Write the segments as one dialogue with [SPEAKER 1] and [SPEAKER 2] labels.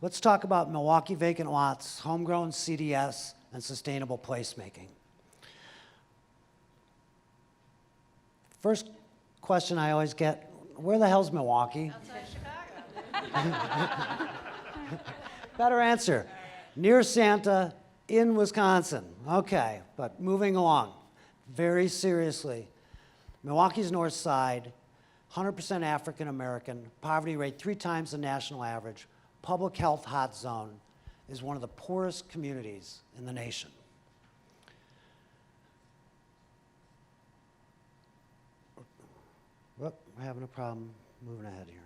[SPEAKER 1] Let's talk about Milwaukee vacant lots, homegrown CDS, and sustainable placemaking. First question I always get, where the hell's Milwaukee?
[SPEAKER 2] Outside Chicago.
[SPEAKER 1] Better answer. Near Santa, in Wisconsin. Okay, but moving along. Very seriously. Milwaukee's north side, 100% African American, poverty rate 3 times the national average, public health hot zone, is one of the poorest communities in the nation. Whoop, we're having a problem moving ahead here.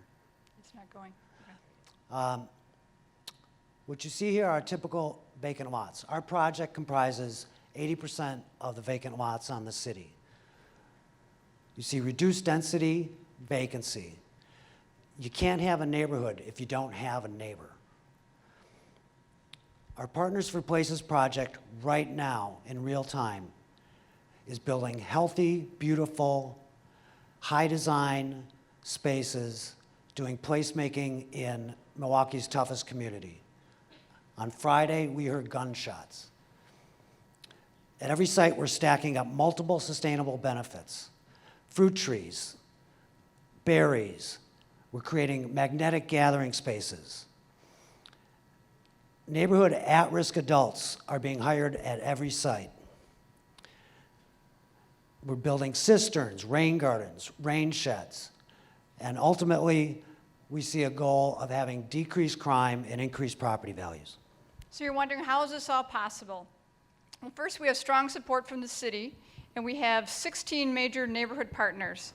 [SPEAKER 2] It's not going. Okay.
[SPEAKER 1] What you see here are typical vacant lots. Our project comprises 80% of the vacant lots on the city. You see reduced density, vacancy. You can't have a neighborhood if you don't have a neighbor. Our Partners for Places project right now, in real time, is building healthy, beautiful, high design spaces, doing placemaking in Milwaukee's toughest community. On Friday, we heard gunshots. At every site, we're stacking up multiple sustainable benefits. Fruit trees, berries. We're creating magnetic gathering spaces. Neighborhood at-risk adults are being hired at every site. We're building cisterns, rain gardens, rain sheds. And ultimately, we see a goal of having decreased crime and increased property values.
[SPEAKER 2] So you're wondering, how is this all possible? Well, first, we have strong support from the city, and we have 16 major neighborhood partners.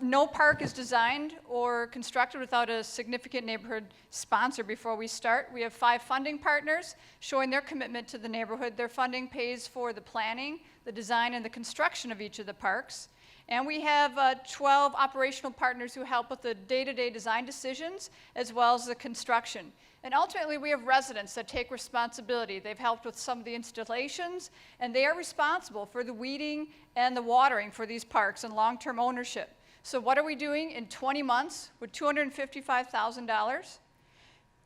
[SPEAKER 2] No park is designed or constructed without a significant neighborhood sponsor before we start. We have 5 funding partners showing their commitment to the neighborhood. Their funding pays for the planning, the design, and the construction of each of the parks. And we have 12 operational partners who help with the day-to-day design decisions as well as the construction. And ultimately, we have residents that take responsibility. They've helped with some of the installations, and they are responsible for the weeding and the watering for these parks and long-term ownership. So what are we doing in 20 months with $255,000?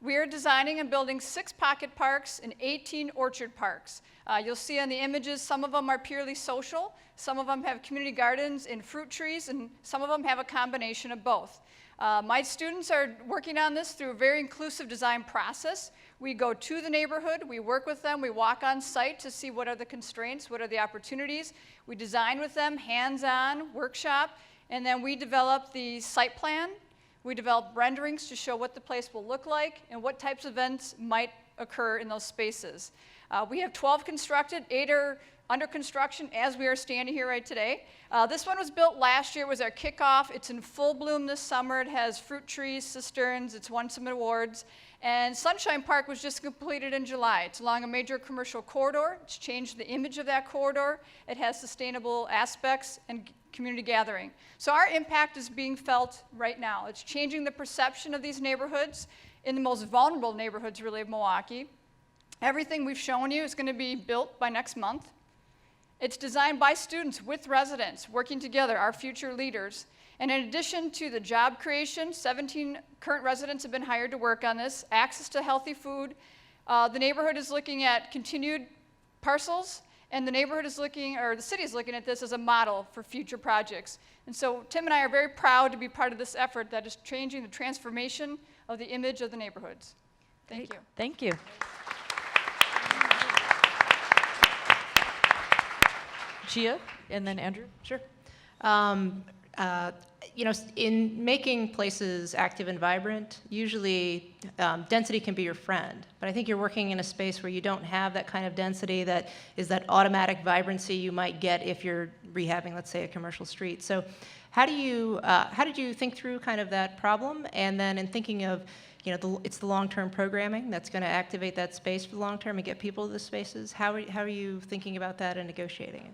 [SPEAKER 2] We are designing and building 6 pocket parks and 18 orchard parks. You'll see on the images, some of them are purely social, some of them have community gardens and fruit trees, and some of them have a combination of both. My students are working on this through a very inclusive design process. We go to the neighborhood, we work with them, we walk on site to see what are the constraints, what are the opportunities. We design with them, hands-on, workshop, and then we develop the site plan. We develop renderings to show what the place will look like and what types of events might occur in those spaces. We have 12 constructed, 8 are under construction as we are standing here right today. This one was built last year. It was our kickoff. It's in full bloom this summer. It has fruit trees, cisterns. It's won some awards. And Sunshine Park was just completed in July. It's along a major commercial corridor. It's changed the image of that corridor. It has sustainable aspects and community gathering. So our impact is being felt right now. It's changing the perception of these neighborhoods in the most vulnerable neighborhoods, really, of Milwaukee. Everything we've shown you is going to be built by next month. It's designed by students with residents working together, our future leaders. And in addition to the job creation, 17 current residents have been hired to work on this, access to healthy food. The neighborhood is looking at continued parcels, and the neighborhood is looking, or the city is looking at this as a model for future projects. And so Tim and I are very proud to be part of this effort that is changing the transformation of the image of the neighborhoods. Thank you.
[SPEAKER 3] Thank you. Gia, and then Andrew.
[SPEAKER 4] Sure. You know, in making places active and vibrant, usually density can be your friend. But I think you're working in a space where you don't have that kind of density that is that automatic vibrancy you might get if you're rehabbing, let's say, a commercial street. So how did you think through kind of that problem? And then in thinking of, you know, it's the long-term programming that's going to activate that space for the long term and get people to the spaces. How are you thinking about that and negotiating it?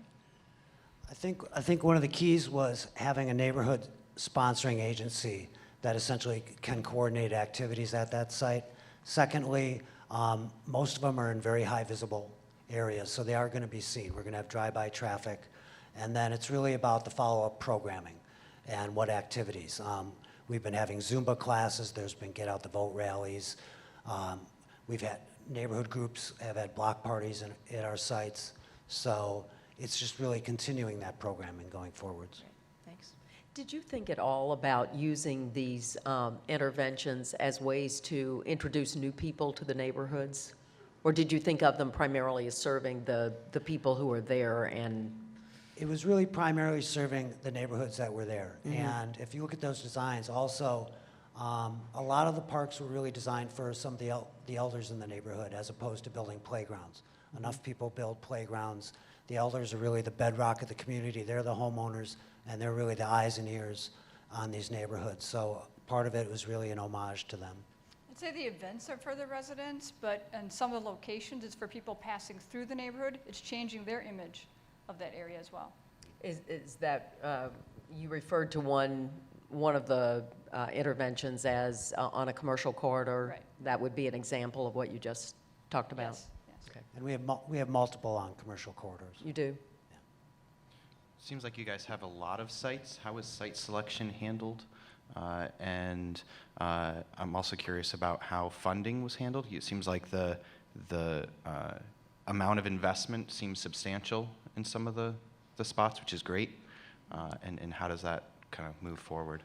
[SPEAKER 1] I think one of the keys was having a neighborhood sponsoring agency that essentially can coordinate activities at that site. Secondly, most of them are in very high visible areas, so they are going to be seen. We're going to have drive-by traffic. And then it's really about the follow-up programming and what activities. We've been having Zumba classes. There's been get out the vote rallies. We've had neighborhood groups have had block parties at our sites. So it's just really continuing that programming going forwards.
[SPEAKER 4] Thanks.
[SPEAKER 5] Did you think at all about using these interventions as ways to introduce new people to the neighborhoods? Or did you think of them primarily as serving the people who are there and?
[SPEAKER 1] It was really primarily serving the neighborhoods that were there. And if you look at those designs, also, a lot of the parks were really designed for some of the elders in the neighborhood as opposed to building playgrounds. Enough people build playgrounds. The elders are really the bedrock of the community. They're the homeowners, and they're really the eyes and ears on these neighborhoods. So part of it was really an homage to them.
[SPEAKER 2] I'd say the events are for the residents, but in some of the locations, it's for people passing through the neighborhood. It's changing their image of that area as well.
[SPEAKER 5] Is that, you referred to one of the interventions as on a commercial corridor?
[SPEAKER 2] Right.
[SPEAKER 5] That would be an example of what you just talked about?
[SPEAKER 2] Yes, yes.
[SPEAKER 5] Okay.
[SPEAKER 1] And we have multiple on commercial corridors.
[SPEAKER 5] You do?
[SPEAKER 6] Seems like you guys have a lot of sites. How is site selection handled? I'm also curious about how funding was handled. It seems like the amount of investment seems substantial in some of the spots, which is great. And how does that kind of move forward?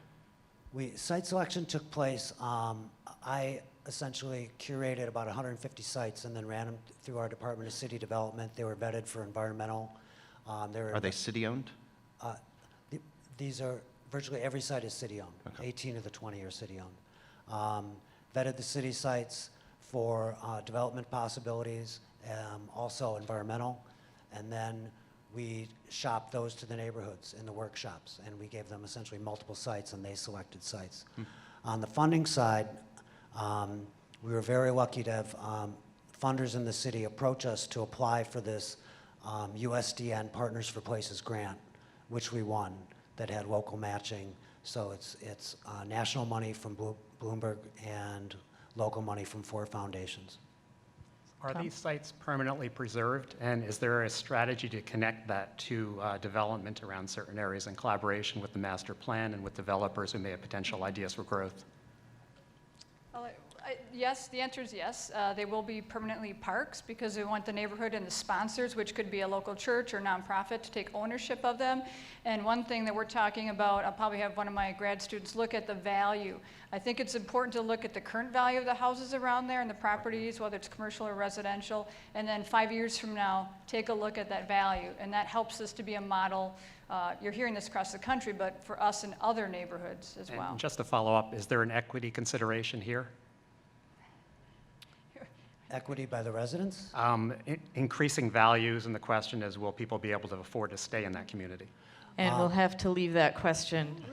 [SPEAKER 1] Site selection took place. I essentially curated about 150 sites and then ran them through our Department of City Development. They were vetted for environmental.
[SPEAKER 6] Are they city-owned?
[SPEAKER 1] These are, virtually every site is city-owned.
[SPEAKER 6] Okay.
[SPEAKER 1] 18 of the 20 are city-owned. Vetted the city sites for development possibilities, also environmental, and then we shopped those to the neighborhoods in the workshops, and we gave them essentially multiple sites, and they selected sites. On the funding side, we were very lucky to have funders in the city approach us to apply for this USDN Partners for Places grant, which we won, that had local matching. So it's national money from Bloomberg and local money from 4 foundations.
[SPEAKER 7] Are these sites permanently preserved, and is there a strategy to connect that to development around certain areas in collaboration with the master plan and with developers who may have potential ideas for growth?
[SPEAKER 2] Yes, the answer is yes. They will be permanently parks because we want the neighborhood and the sponsors, which could be a local church or nonprofit, to take ownership of them. And one thing that we're talking about, I'll probably have one of my grad students look at the value. I think it's important to look at the current value of the houses around there and the properties, whether it's commercial or residential, and then 5 years from now, take a look at that value. And that helps us to be a model. You're hearing this across the country, but for us in other neighborhoods as well.
[SPEAKER 7] And just to follow up, is there an equity consideration here?
[SPEAKER 1] Equity by the residents?
[SPEAKER 7] Increasing values, and the question is, will people be able to afford to stay in that community?
[SPEAKER 3] And we'll have to leave that question.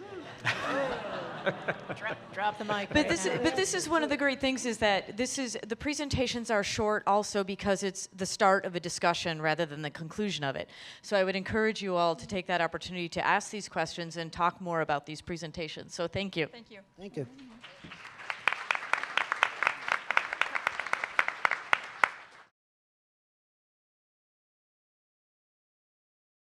[SPEAKER 4] Drop the mic.
[SPEAKER 3] But
[SPEAKER 4] right
[SPEAKER 3] this is one of the great things is that the presentations are short also because it's the start of a discussion rather than the conclusion of it. So I would encourage you all to take that opportunity to ask these questions and talk more about these presentations. So thank you.
[SPEAKER 2] Thank you.
[SPEAKER 1] Thank you.